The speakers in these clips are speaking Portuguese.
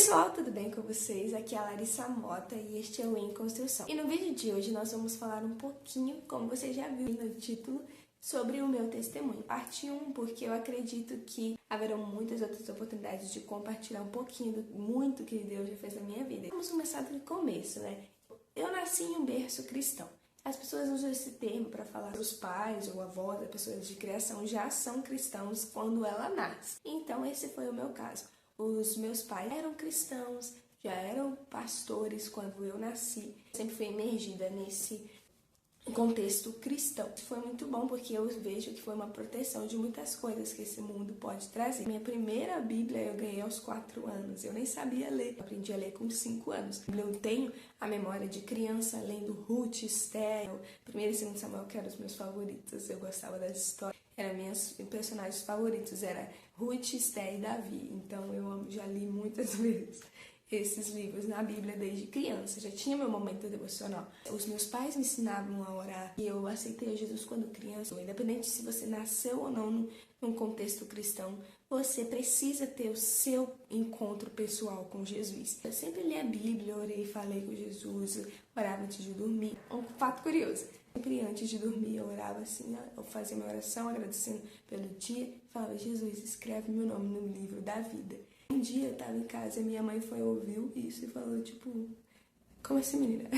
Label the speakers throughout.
Speaker 1: pessoal, tudo bem com vocês? Aqui é a Larissa Mota e este é o Em Construção. E no vídeo de hoje nós vamos falar um pouquinho, como você já viu no título, sobre o meu testemunho. Parte 1, porque eu acredito que haverão muitas outras oportunidades de compartilhar um pouquinho do muito que Deus já fez na minha vida. Vamos começar do começo, né? Eu nasci em um berço cristão. As pessoas usam esse termo para falar que os pais ou avós, as pessoas de criação, já são cristãos quando ela nasce. Então esse foi o meu caso. Os meus pais eram cristãos, já eram pastores quando eu nasci. Sempre fui imergida nesse contexto cristão. Foi muito bom porque eu vejo que foi uma proteção de muitas coisas que esse mundo pode trazer. Minha primeira Bíblia eu ganhei aos 4 anos. Eu nem sabia ler. Eu aprendi a ler com 5 anos. Eu tenho a memória de criança lendo Ruth, Esther, 1 e 2 Samuel, que eram os meus favoritos. Eu gostava das histórias. Eram meus personagens favoritos. Era Ruth, Esther e Davi. Então eu já li muitas vezes esses livros na Bíblia desde criança. Já tinha meu momento devocional. Os meus pais me ensinavam a orar e eu aceitei Jesus quando criança. Independente se você nasceu ou não num contexto cristão, você precisa ter o seu encontro pessoal com Jesus. Eu sempre li a Bíblia, orei, falei com Jesus, orava antes de dormir. Um fato curioso. Sempre antes de dormir eu orava assim, eu fazia minha oração agradecendo pelo dia, falava: Jesus, escreve meu nome no livro da vida. Um dia eu tava em casa e minha mãe ouviu isso e falou, tipo, como assim, menina?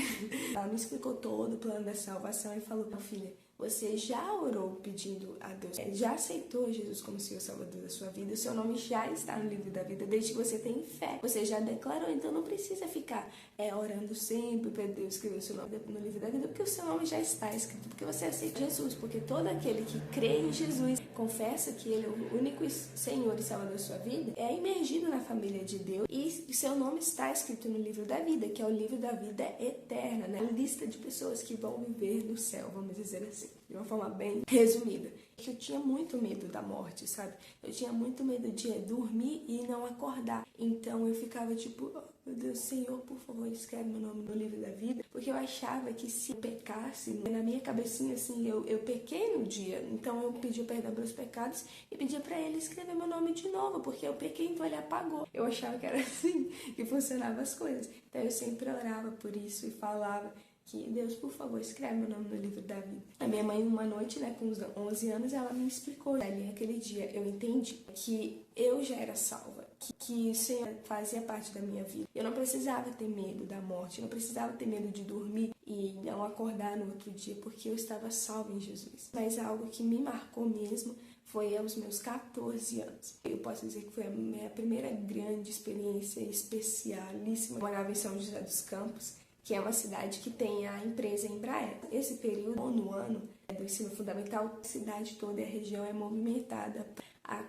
Speaker 1: Ela me explicou todo o plano da salvação e falou: minha filha, você já orou pedindo a Deus, já aceitou Jesus como Senhor Salvador da sua vida, o seu nome já está no livro da vida, desde que você tem fé, você já declarou, então não precisa ficar orando sempre para Deus escrever o seu nome no livro da vida, porque o seu nome já está escrito, porque você aceita Jesus, porque todo aquele que crê em Jesus, confessa que Ele é o único Senhor e Salvador da sua vida, é imergido na família de Deus e seu nome está escrito no livro da vida, que é o livro da vida eterna, né? A lista de pessoas que vão viver no céu, vamos dizer assim, de uma forma bem resumida. Eu tinha muito medo da morte, sabe? Eu tinha muito medo de dormir e não acordar. Então eu ficava tipo, oh, meu Deus, Senhor, por favor, escreve meu nome no livro da vida. Porque eu achava que se eu pecasse, na minha cabecinha assim, eu pequei no dia. Então eu pedia perdão pelos pecados e pedia pra Ele escrever meu nome de novo, porque eu pequei, então Ele apagou. Eu achava que era assim que funcionavam as coisas. Então eu sempre orava por isso e falava que Deus, por favor, escreve meu nome no livro da vida. A minha mãe, uma noite, né, com uns 11 anos, ela me explicou. Ali, naquele dia, eu entendi que eu já era salva, que o Senhor fazia parte da minha vida. Eu não precisava ter medo da morte, eu não precisava ter medo de dormir e não acordar no outro dia, porque eu estava salva em Jesus. Mas algo que me marcou mesmo foi aos meus 14 anos. Eu posso dizer que foi a minha primeira grande experiência especialíssima. Eu morava em São José dos Campos, que é uma cidade que tem a empresa Embraer. Esse período, no ano do ensino fundamental, a cidade toda e a região é movimentada a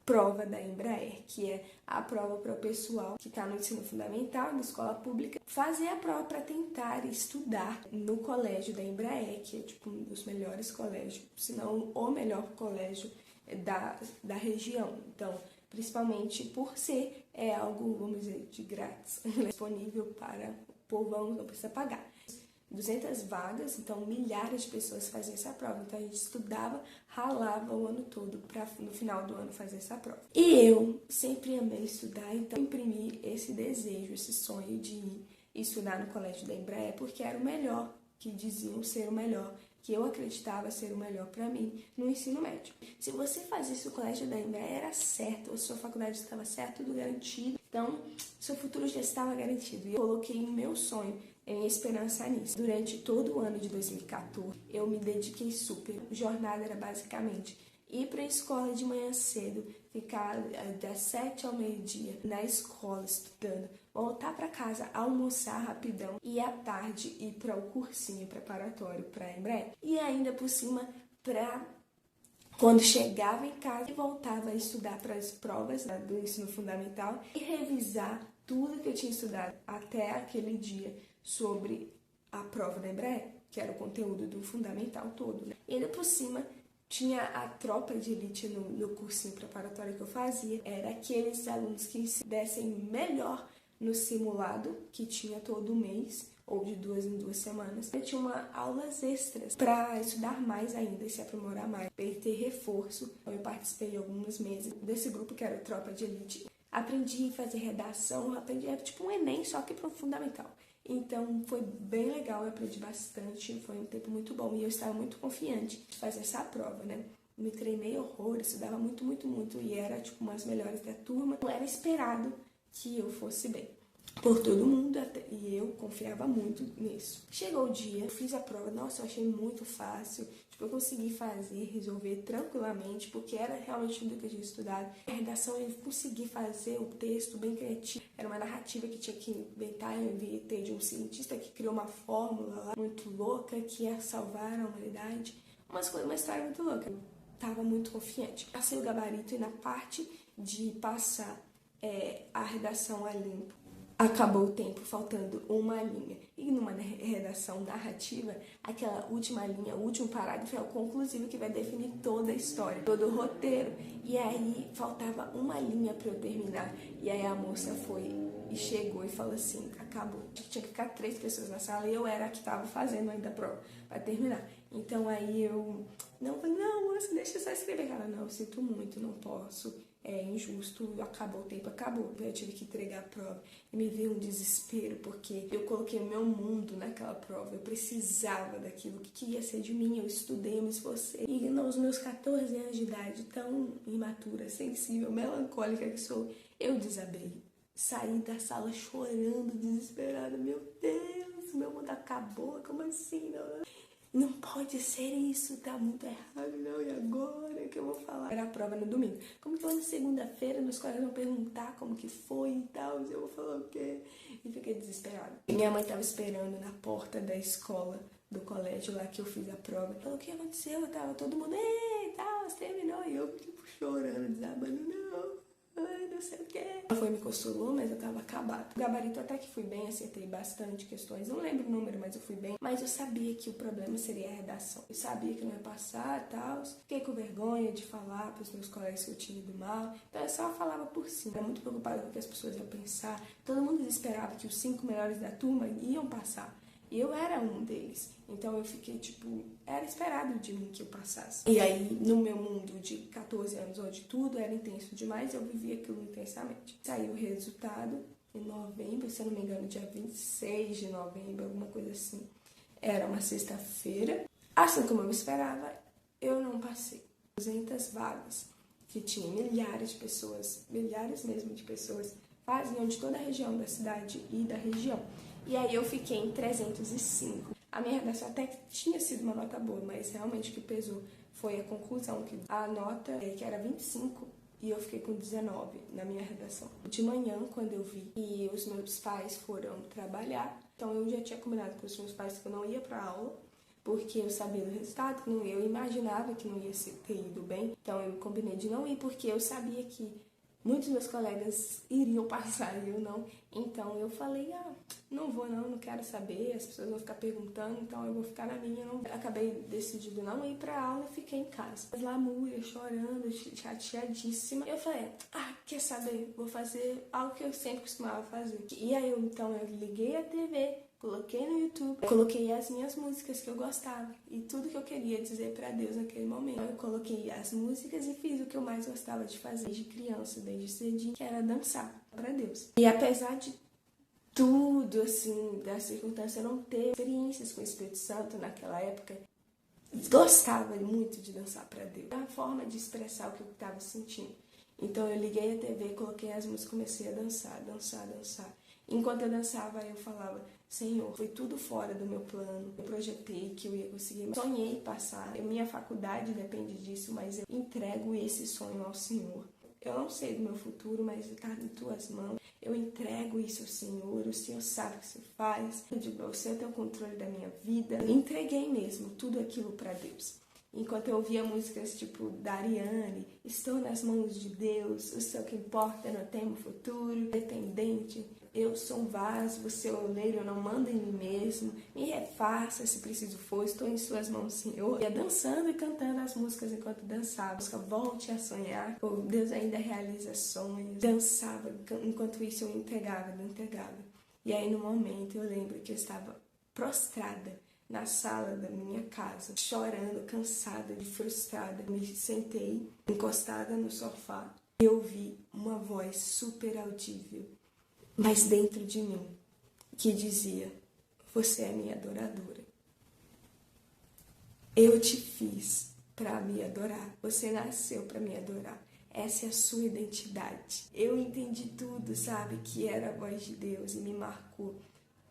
Speaker 1: prova da Embraer, que é a prova para o pessoal que está no ensino fundamental, na escola pública, fazer a prova para tentar estudar no colégio da Embraer, que é tipo um dos melhores colégios, se não o melhor colégio da região. Então, principalmente por ser algo, vamos dizer, de grátis, disponível para o povão, não precisa pagar. 200 vagas, então milhares de pessoas faziam essa prova. Então a gente estudava, ralava o ano todo para no final do ano fazer essa prova. E eu sempre amei estudar, então imprimi esse desejo, esse sonho de ir estudar no colégio da Embraer, porque era o melhor, que diziam ser o melhor, que eu acreditava ser o melhor para mim no ensino médio. Se você fazia isso no colégio da Embraer, era certo, a sua faculdade estava certa, tudo garantido. Então, seu futuro já estava garantido. E eu coloquei meu sonho em esperança nisso. Durante todo o ano de 2014, eu me dediquei super. A jornada era basicamente ir para a escola de manhã cedo, ficar das 7 ao meio-dia na escola estudando, voltar para casa, almoçar rapidão e à tarde ir para o cursinho preparatório para a Embraer. E ainda por cima, quando chegava em casa e voltava a estudar para as provas do ensino fundamental e revisar tudo que eu tinha estudado até aquele dia sobre a prova da Embraer, que era o conteúdo do fundamental todo, né? E ainda por cima, tinha a tropa de elite no cursinho preparatório que eu fazia. Era aqueles alunos que se dessem melhor no simulado, que tinha todo mês, ou de 2 em 2 semanas. Eu tinha aulas extras para estudar mais ainda e se aprimorar mais, para ter reforço. Eu participei alguns meses desse grupo que era a tropa de elite. aprendi a fazer redação, aprendi, é tipo um Enem, só que para o fundamental. Então foi bem legal, eu aprendi bastante, foi um tempo muito bom e eu estava muito confiante de fazer essa prova, né? Me treinei horrores, estudava muito, muito, muito e era tipo uma das melhores da turma. Não era esperado que eu fosse bem por todo mundo e eu confiava muito nisso. Chegou o dia, eu fiz a prova, nossa, eu achei muito fácil. Tipo, eu consegui fazer, resolver tranquilamente, porque era realmente tudo que eu tinha estudado. A redação eu consegui fazer o texto bem criativo. Era uma narrativa que tinha que inventar, eu inventei de um cientista que criou uma fórmula lá muito louca que ia salvar a humanidade. Uma história muito louca. Eu tava muito confiante. Passei o gabarito e na parte de passar a redação a limpo, acabou o tempo, faltando uma linha. E numa redação narrativa, aquela última linha, o último parágrafo é o conclusivo que vai definir toda a história, todo o roteiro. E aí faltava uma linha para eu terminar. E aí a moça foi e chegou e falou assim, acabou. Tinha que ficar 3 pessoas na sala e eu era a que estava fazendo ainda a prova para terminar. Então aí eu falei, não, moça, deixa eu só escrever. Ela, não, eu sinto muito, não posso. É injusto, acabou o tempo, acabou. Eu tive que entregar a prova. E me veio um desespero, porque eu coloquei o meu mundo naquela prova. Eu precisava daquilo. O que ia ser de mim? Eu estudei, eu me esforcei. E nos meus 14 anos de idade, tão imatura, sensível, melancólica que sou, eu desabei. Saí da sala chorando, desesperada. Meu Deus, meu mundo acabou. Como assim? Não pode ser isso, tá muito errado, não, e agora? O que eu vou falar? Era a prova no domingo. Como que foi na segunda-feira, meus colegas vão perguntar como que foi e tal, eu vou falar o quê? E fiquei desesperada. E minha mãe tava esperando na porta da escola, do colégio lá que eu fiz a prova. Falou, o que aconteceu? Tava todo mundo, ei, tal, você terminou. E eu, tipo, chorando, desabando, não. Ai, não sei o que. Ela foi me consolou, mas eu tava acabada. O gabarito até que fui bem, acertei bastante questões. Não lembro o número, mas eu fui bem. Mas eu sabia que o problema seria a redação. Eu sabia que não ia passar e tal. Fiquei com vergonha de falar pros meus colegas que eu tinha ido mal. Então eu só falava por cima. Era muito preocupada com o que as pessoas iam pensar. Todo mundo esperava que os 5 melhores da turma iam passar. E eu era um deles. Então eu fiquei, tipo, era esperado de mim que eu passasse. E aí, no meu mundo de 14 anos, onde tudo era intenso demais, eu vivia aquilo intensamente. Saiu o resultado em novembro, se eu não me engano, dia 26 de novembro, alguma coisa assim. Era uma sexta-feira. Assim como eu esperava, eu não passei. 200 vagas, que tinha milhares de pessoas, milhares mesmo de pessoas, faziam de toda a região da cidade e da região. E aí eu fiquei em 305. A minha redação até que tinha sido uma nota boa, mas realmente o que pesou foi a conclusão, que a nota que era 25 e eu fiquei com 19 na minha redação. De manhã, quando eu vi que os meus pais foram trabalhar, então eu já tinha combinado com os meus pais que eu não ia pra aula, porque eu sabia do resultado, que não ia, eu imaginava que não ia ter ido bem, então eu combinei de não ir, porque eu sabia que muitos meus colegas iriam passar e eu não. Então eu falei, não vou não quero saber, as pessoas vão ficar perguntando, então eu vou ficar na minha. Não. Acabei decidindo não ir pra aula e fiquei em casa. Lamúria, chorando, chateadíssima. Eu falei, quer saber? Vou fazer algo que eu sempre costumava fazer. E aí então eu liguei a TV, coloquei no YouTube, coloquei as minhas músicas que eu gostava e tudo que eu queria dizer pra Deus naquele momento. Eu coloquei as músicas e fiz o que eu mais gostava de fazer desde criança, desde cedinho, que era dançar pra Deus. E apesar de tudo, assim, da circunstância, eu não ter experiências com o Espírito Santo naquela época, gostava muito de dançar pra Deus. Era a forma de expressar o que eu estava sentindo. Então eu liguei a TV, coloquei as músicas, comecei a dançar. Enquanto eu dançava, eu falava, Senhor, foi tudo fora do meu plano. Eu projetei que eu ia conseguir, sonhei passar. Minha faculdade depende disso, mas eu entrego esse sonho ao Senhor. Eu não sei do meu futuro, mas está em tuas mãos. Eu entrego isso ao Senhor, o Senhor sabe o que você faz. O Senhor tem o controle da minha vida. Eu entreguei mesmo tudo aquilo para Deus. Enquanto eu ouvia músicas tipo da Ariane, estou nas mãos de Deus, o céu que importa, não temo futuro, dependente, eu sou um vaso, você é o oleiro, eu não mando em mim mesmo, me refaça se preciso for, estou em suas mãos, Senhor. Eu ia dançando e cantando as músicas enquanto dançava. A música Volte a Sonhar, Deus ainda realiza sonhos. Dançava, enquanto isso eu me entregava. E aí no momento eu lembro que eu estava prostrada na sala da minha casa, chorando, cansada, frustrada. Me sentei encostada no sofá. eu ouvi uma voz super audível, mas dentro de mim, que dizia: você é minha adoradora. Eu te fiz para me adorar. Você nasceu para me adorar. Essa é a sua identidade. Eu entendi tudo, sabe? Que era a voz de Deus e me marcou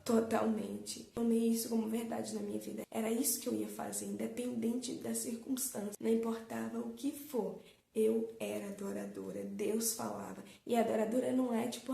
Speaker 1: totalmente. Tomei isso como verdade na minha vida. Era isso que eu ia fazer, independente das circunstâncias. Não importava o que for. Eu era adoradora. Deus falava. E a adoradora não é tipo,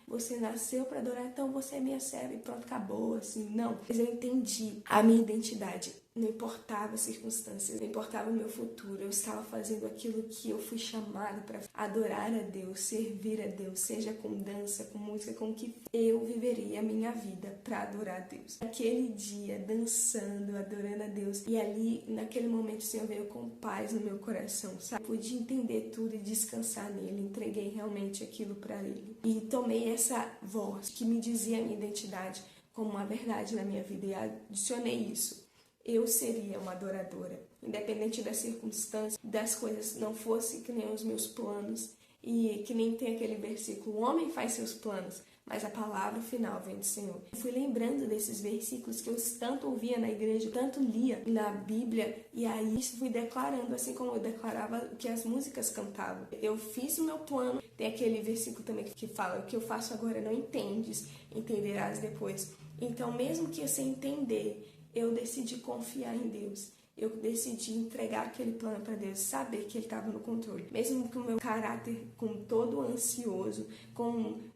Speaker 1: você nasceu para adorar, então você é minha serva e pronto, acabou, assim. Não. Mas eu entendi a minha identidade. Não importava as circunstâncias, não importava o meu futuro. Eu estava fazendo aquilo que eu fui chamada para adorar a Deus, servir a Deus, seja com dança, com música, com o que eu viveria a minha vida para adorar a Deus. Naquele dia, dançando, adorando a Deus, e ali, naquele momento, o Senhor veio com paz no meu coração, sabe? Eu pude entender tudo e descansar nele, entreguei realmente aquilo para ele. E tomei essa voz que me dizia a minha identidade como uma verdade na minha vida e adicionei isso. Eu seria uma adoradora, independente das circunstâncias, das coisas não fossem que nem os meus planos, e que nem tem aquele versículo: o homem faz seus planos, mas a palavra final vem do Senhor. Eu fui lembrando desses versículos que eu tanto ouvia na igreja, tanto lia na Bíblia, e aí fui declarando, assim como eu declarava que as músicas cantavam. Eu fiz o meu plano. Tem aquele versículo também que fala: o que eu faço agora não entendes, entenderás depois. Então, mesmo que você entender, eu decidi confiar em Deus. Eu decidi entregar aquele plano para Deus, saber que Ele estava no controle. Mesmo com o meu caráter com todo ansioso,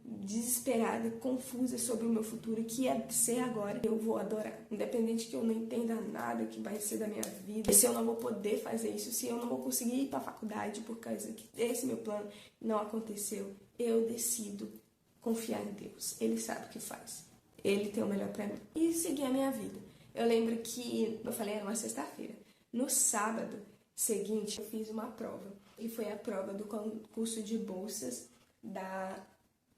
Speaker 1: desesperada, confusa sobre o meu futuro, que ia ser agora, eu vou adorar. Independente que eu não entenda nada que vai ser da minha vida, se eu não vou poder fazer isso, se eu não vou conseguir ir para a faculdade por causa que esse meu plano não aconteceu, eu decido confiar em Deus. Ele sabe o que faz. Ele tem o melhor para mim. E seguir a minha vida. Eu lembro que, eu falei, era uma sexta-feira. No sábado seguinte, eu fiz uma prova. E foi a prova do concurso de bolsas da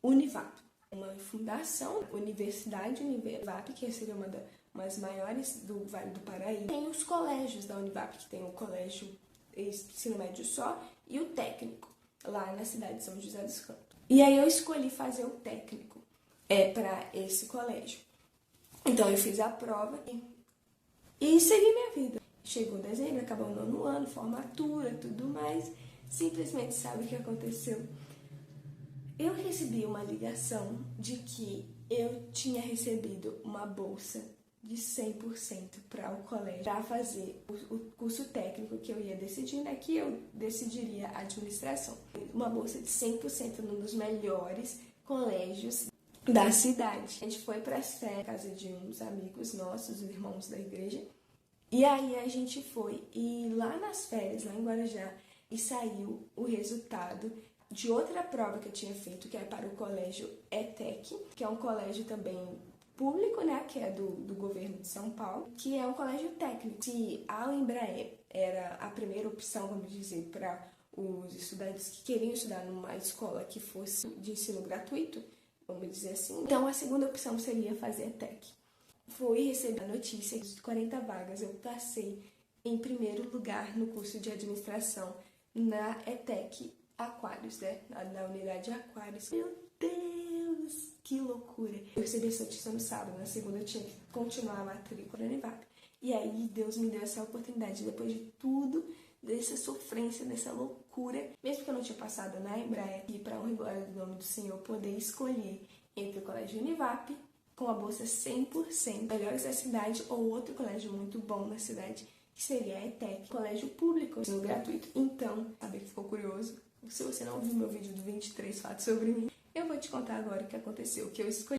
Speaker 1: Univap. Uma fundação, Universidade Univap, que seria uma das maiores do Vale do Paraíba. Tem os colégios da Univap, que tem o colégio ensino médio só e o técnico, lá na cidade de São José dos Campos. E aí eu escolhi fazer o técnico para esse colégio. Então eu fiz a prova e segui minha vida. Chegou dezembro, acabou o 9º ano, formatura, tudo mais. Simplesmente sabe o que aconteceu? Eu recebi uma ligação de que eu tinha recebido uma bolsa de 100% para o colégio, para fazer o curso técnico que eu ia decidir, né? Que eu decidiria administração. Uma bolsa de 100% num dos melhores colégios da cidade. A gente foi para a casa de uns amigos nossos, irmãos da igreja, e aí a gente foi, e lá nas férias, lá em Guarujá, e saiu o resultado de outra prova que eu tinha feito, que é para o colégio ETEC, que é um colégio também público, né, que é do governo de São Paulo, que é um colégio técnico. Se a Embraer era a primeira opção, vamos dizer, para os estudantes que queriam estudar numa escola que fosse de ensino gratuito, vamos dizer assim. Então, a segunda opção seria fazer ETEC. Fui receber a notícia de 40 vagas. Eu passei em primeiro lugar no curso de administração na ETEC Aquários, né? Na unidade Aquários. Meu Deus, que loucura! Eu recebi essa notícia no sábado, na segunda eu tinha que continuar a matrícula da Univap. E aí Deus me deu essa oportunidade, depois de tudo, dessa sofrência, dessa loucura, mesmo que eu não tinha passado na Embraer, e para honra e glória do nome do Senhor, poder escolher entre o colégio Univap, com a bolsa 100%, melhores da cidade, ou outro colégio muito bom na cidade, que seria a ETEC, colégio público, ensino gratuito. Então, sabe que ficou curioso? Se você não viu meu vídeo do 23 fatos sobre mim, eu vou te contar agora o que aconteceu, o que eu escolhi.